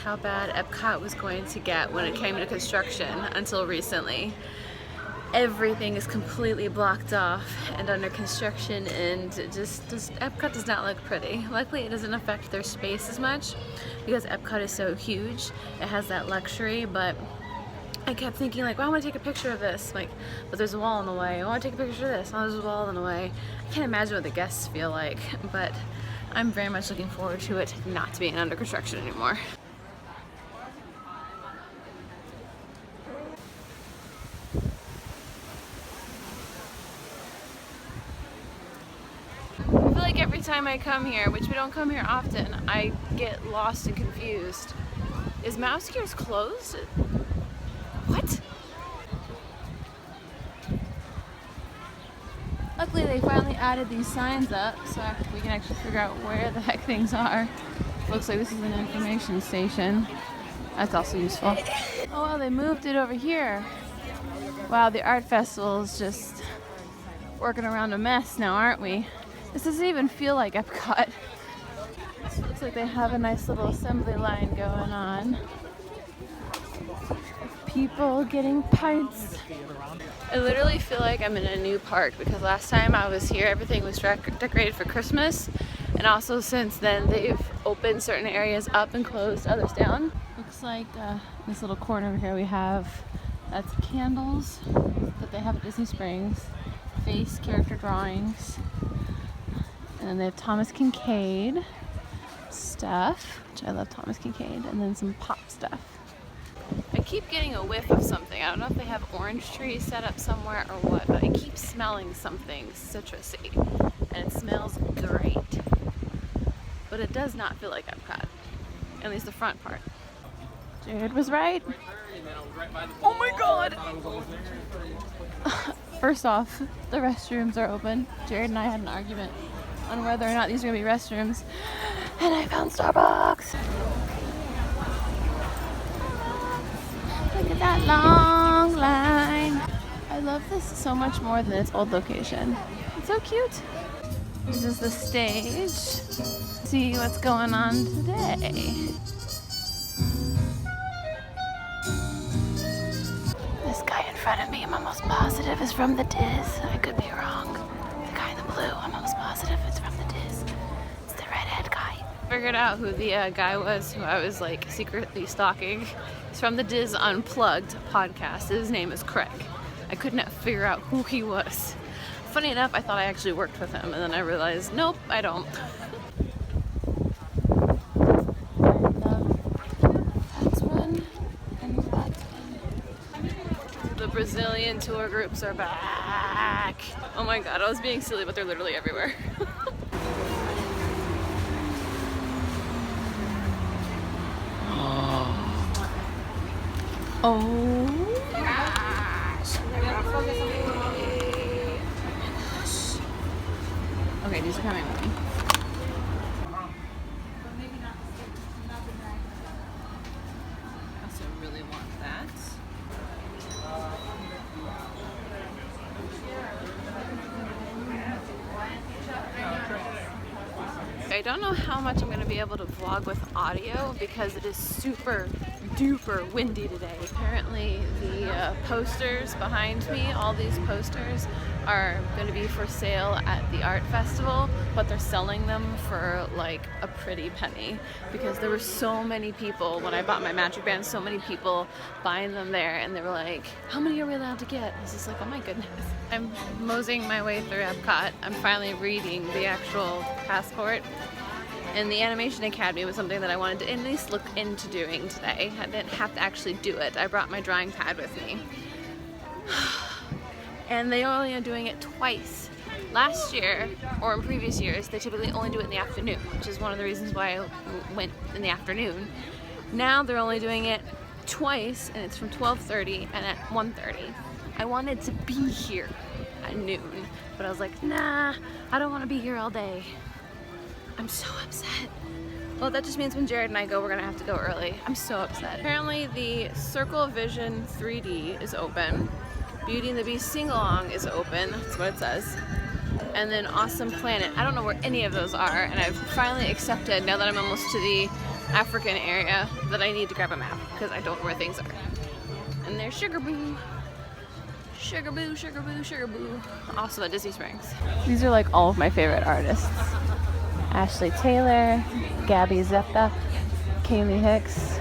how bad EPCOT was going to get when it came to construction until recently. Everything is completely blocked off and under construction, and just EPCOT does not look pretty. Luckily it doesn't affect their space as much because EPCOT is so huge. It has that luxury, but I kept thinking like, well, I want to take a picture of this, like, but there's a wall in the way. I want to take a picture of this, oh, there's a wall in the way. I can't imagine what the guests feel like, but I'm very much looking forward to it not being under construction anymore. I feel like every time I come here, which we don't come here often, I get lost and confused. Is Mouse Gears closed? What? Luckily they finally added these signs up so we can actually figure out where the heck things are. Looks like this is an information station. That's also useful. Oh well, they moved it over here. Wow, the art festival is just working around a mess now, aren't we? This doesn't even feel like EPCOT. This looks like they have a nice little assembly line going on. People getting pints. I literally feel like I'm in a new park because last time I was here everything was decorated for Christmas, and also since then they've opened certain areas up and closed others down. Looks like this little corner here we have, that's candles that they have at Disney Springs, face character drawings, and then they have Thomas Kincaid stuff, which I love Thomas Kincaid, and then some pop stuff. I keep getting a whiff of something. I don't know if they have orange trees set up somewhere or what, but I keep smelling something citrusy, and it smells great. But it does not feel like EPCOT, at least the front part. Jared was right. Oh my god! First off, the restrooms are open. Jared and I had an argument on whether or not these are gonna be restrooms, and I found Starbucks. Look at that long line. I love this so much more than its old location. It's so cute. This is the stage. See what's going on today. This guy in front of me, I'm almost positive is from the Diz. I could be wrong. The guy in the blue, I'm almost positive is from the Diz. It's the redhead guy. Figured out who the guy was who I was like secretly stalking. He's from the Diz Unplugged podcast. His name is Craig. I could not figure out who he was. Funny enough, I thought I actually worked with him, and then I realized, nope, I don't. That's one, and that's one. The Brazilian tour groups are back. Oh my god, I was being silly, but they're literally everywhere. Oh gosh. Okay, these are coming with me. I also really want that. I don't know how much I'm going to be able to vlog with audio because it is super duper windy today. Apparently the posters behind me, all these posters are going to be for sale at the art festival, but they're selling them for like a pretty penny because there were so many people when I bought my Magic Band, so many people buying them there, and they were like, how many are we allowed to get? I was just like, oh my goodness. I'm moseying my way through EPCOT. I'm finally reading the actual passport. And the Animation Academy was something that I wanted to at least look into doing today. I didn't have to actually do it. I brought my drawing pad with me. And they only are doing it twice. Last year, or in previous years, they typically only do it in the afternoon, which is one of the reasons why I went in the afternoon. Now they're only doing it twice, and it's from 12:30 and at 1:30. I wanted to be here at noon, but I was like, nah, I don't want to be here all day. I'm so upset. Well, that just means when Jared and I go, we're gonna have to go early. I'm so upset. Apparently the Circle Vision 3D is open. Beauty and the Beast Sing-Along is open, that's what it says. And then Awesome Planet. I don't know where any of those are, and I've finally accepted, now that I'm almost to the African area that I need to grab a map because I don't know where things are. And there's Sugar Boo. Sugar Boo, Sugar Boo, Sugar Boo. Also at Disney Springs. These are like all of my favorite artists. Ashley Taylor, Gabby Zepta, Kaylee Hicks.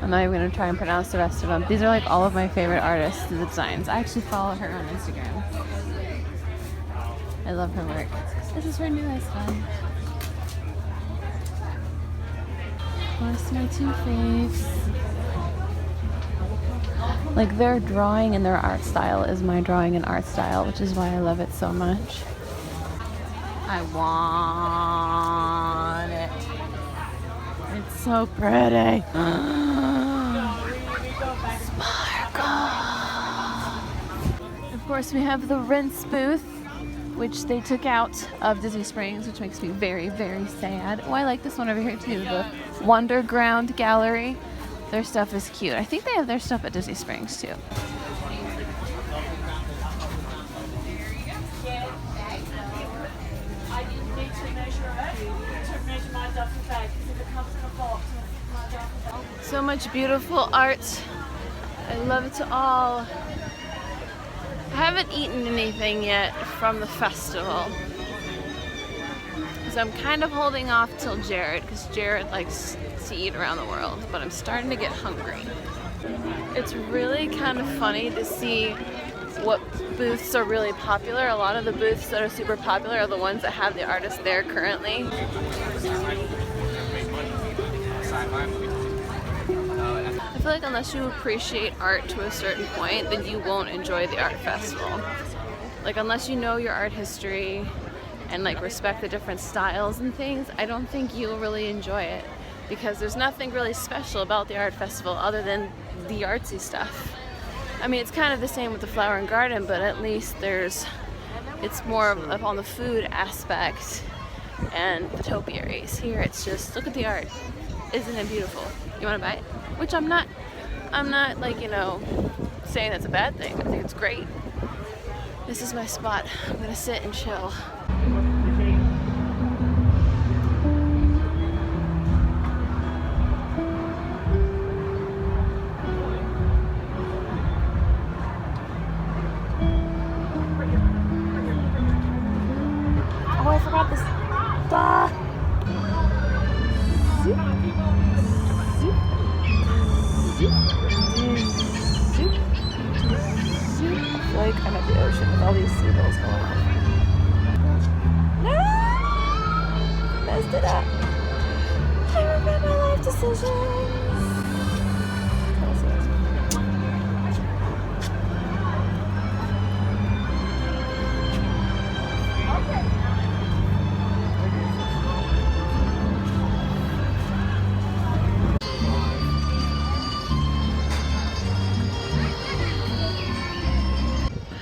I'm not even gonna try and pronounce the rest of them. These are like all of my favorite artists, the designs. I actually follow her on Instagram. I love her work. This is her newest one. Of course, my two faves. Like their drawing and their art style is my drawing and art style, which is why I love it so much. I want it. It's so pretty. Sparkle. Of course, we have the Rinse booth, which they took out of Disney Springs, which makes me very, very sad. Oh, I like this one over here too, the Wonderground Gallery. Their stuff is cute. I think they have their stuff at Disney Springs too. So much beautiful art. I love it all. I haven't eaten anything yet from the festival. So I'm kind of holding off till Jared, because Jared likes to eat around the world, but I'm starting to get hungry. It's really kind of funny to see what booths are really popular. A lot of the booths that are super popular are the ones that have the artists there currently. I feel like unless you appreciate art to a certain point, then you won't enjoy the art festival. Like unless you know your art history and like respect the different styles and things, I don't think you'll really enjoy it, because there's nothing really special about the art festival other than the artsy stuff. I mean, it's kind of the same with the Flower and Garden, but at least it's more of on the food aspect and the topiaries. Here it's just, look at the art. Isn't it beautiful? You want to buy it? Which I'm not like, you know, saying that's a bad thing. I think it's great. This is my spot. I'm gonna sit and chill. Oh, I forgot this. Zoop. Zoop. Zoop. Zoop. Zoop. I feel like I'm at the ocean with all these seagulls going on. No! Messed it up. I regret my life decisions.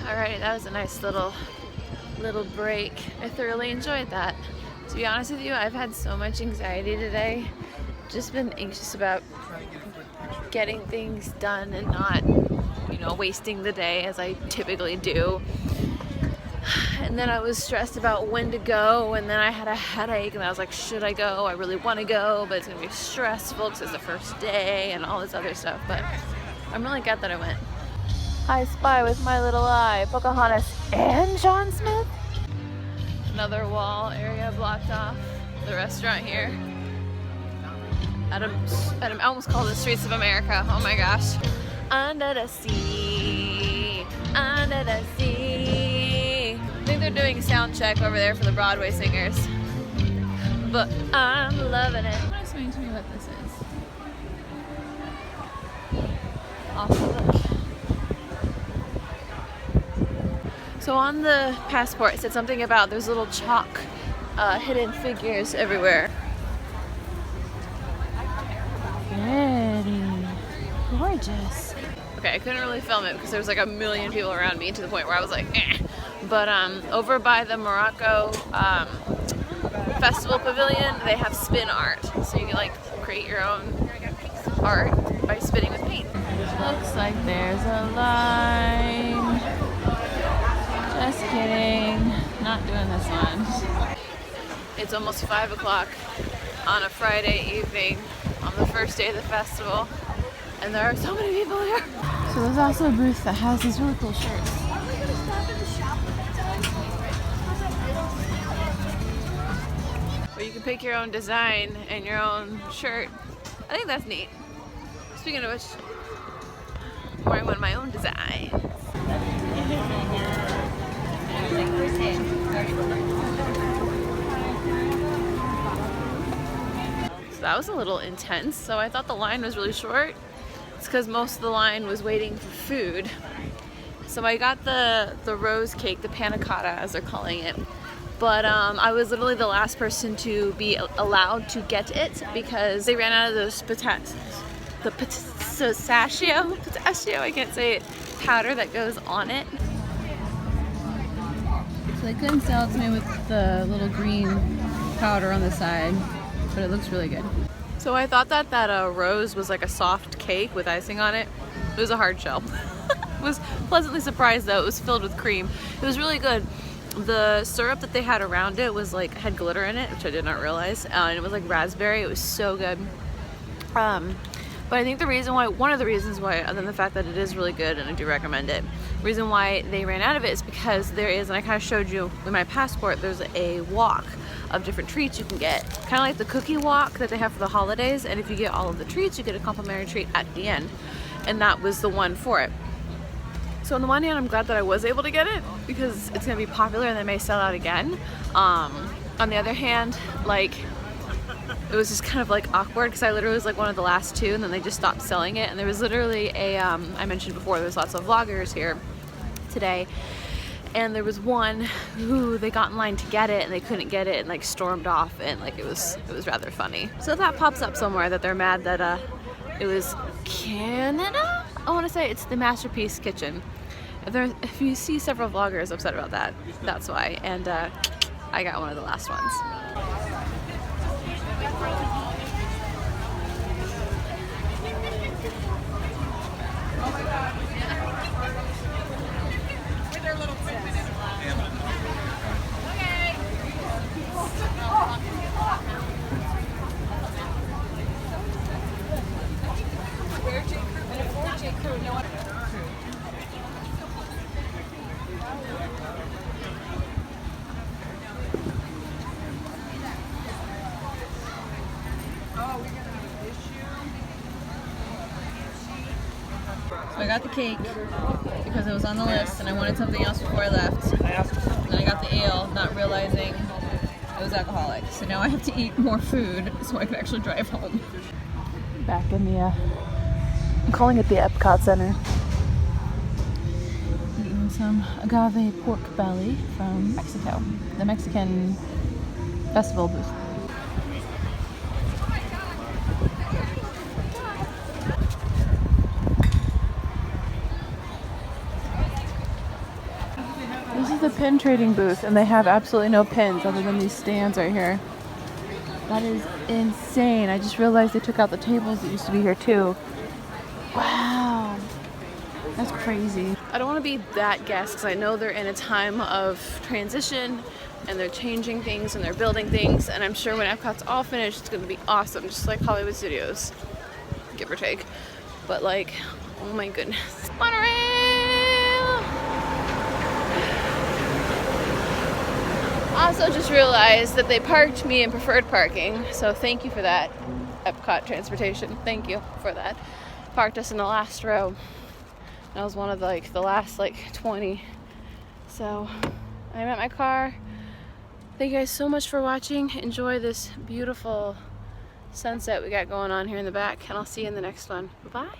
Alright, that was a nice little break. I thoroughly enjoyed that. To be honest with you, I've had so much anxiety today. Just been anxious about getting things done and not, you know, wasting the day as I typically do. And then I was stressed about when to go, and then I had a headache, and I was like, should I go? I really want to go, but it's gonna be stressful because it's the first day and all this other stuff. But I'm really glad that I went. I spy with my little eye Pocahontas and John Smith. Another wall area blocked off. The restaurant here. I almost called it Streets of America. Oh my gosh. Under the sea, under the sea. I think they're doing a sound check over there for the Broadway singers. But I'm loving it. Someone explain to me what this is. Also look. So on the passport it said something about there's little chalk hidden figures everywhere. Pretty. Gorgeous. Okay, I couldn't really film it because there was like a million people around me to the point where I was like, eh. But over by the Morocco Festival Pavilion, they have spin art. So you can like create your own art by spinning with paint. Looks like there's a line. Just kidding, not doing this one. It's almost 5 o'clock on a Friday evening on the first day of the festival, and there are so many people here. So there's also a booth that has these really cool shirts. Where you can pick your own design and your own shirt. I think that's neat. Speaking of which, I'm wearing one of my own designs. So that was a little intense. So I thought the line was really short. It's because most of the line was waiting for food. So I got the rose cake, the panna cotta as they're calling it. But I was literally the last person to be allowed to get it because they ran out of those pistachio, I can't say it, powder that goes on it. So they couldn't sell it to me with the little green powder on the side, but it looks really good. So I thought that rose was like a soft cake with icing on it. It was a hard shell. Was pleasantly surprised though. It was filled with cream. It was really good. The syrup that they had around it was like, had glitter in it, which I did not realize, and it was like raspberry. It was so good. But I think the reason why, one of the reasons why, other than the fact that it is really good and I do recommend it, the reason why they ran out of it is because there is, and I kind of showed you with my passport, there's a walk of different treats you can get. Kind of like the cookie walk that they have for the holidays, and if you get all of the treats, you get a complimentary treat at the end. And that was the one for it. So on the one hand, I'm glad that I was able to get it because it's gonna be popular and they may sell out again. On the other hand, like, it was just kind of like awkward because I literally was like one of the last two and then they just stopped selling it. And there was literally a, I mentioned before, there was lots of vloggers here today. And there was one who they got in line to get it and they couldn't get it and like stormed off, and like it was rather funny. So if that pops up somewhere that they're mad that it was Canada, I want to say it's the Masterpiece Kitchen. If you see several vloggers upset about that, that's why. And I got one of the last ones. So I got the cake because it was on the list and I wanted something else before I left. And I got the ale, not realizing it was alcoholic. So now I have to eat more food so I can actually drive home. Back in the, I'm calling it the EPCOT Center. Eating some agave pork belly from Mexico, the Mexican festival booth. This is the pin trading booth, and they have absolutely no pins other than these stands right here. That is insane. I just realized they took out the tables that used to be here too. Wow. That's crazy. I don't want to be that guest because I know they're in a time of transition and they're changing things and they're building things, and I'm sure when Epcot's all finished it's going to be awesome, just like Hollywood Studios, give or take. But like, oh my goodness. Monorail! Also just realized that they parked me in preferred parking, so thank you for that, Epcot Transportation. Thank you for that. Parked us in the last row. I was one of the last 20. So I'm at my car. Thank you guys so much for watching. Enjoy this beautiful sunset we got going on here in the back, and I'll see you in the next one. Bye-bye.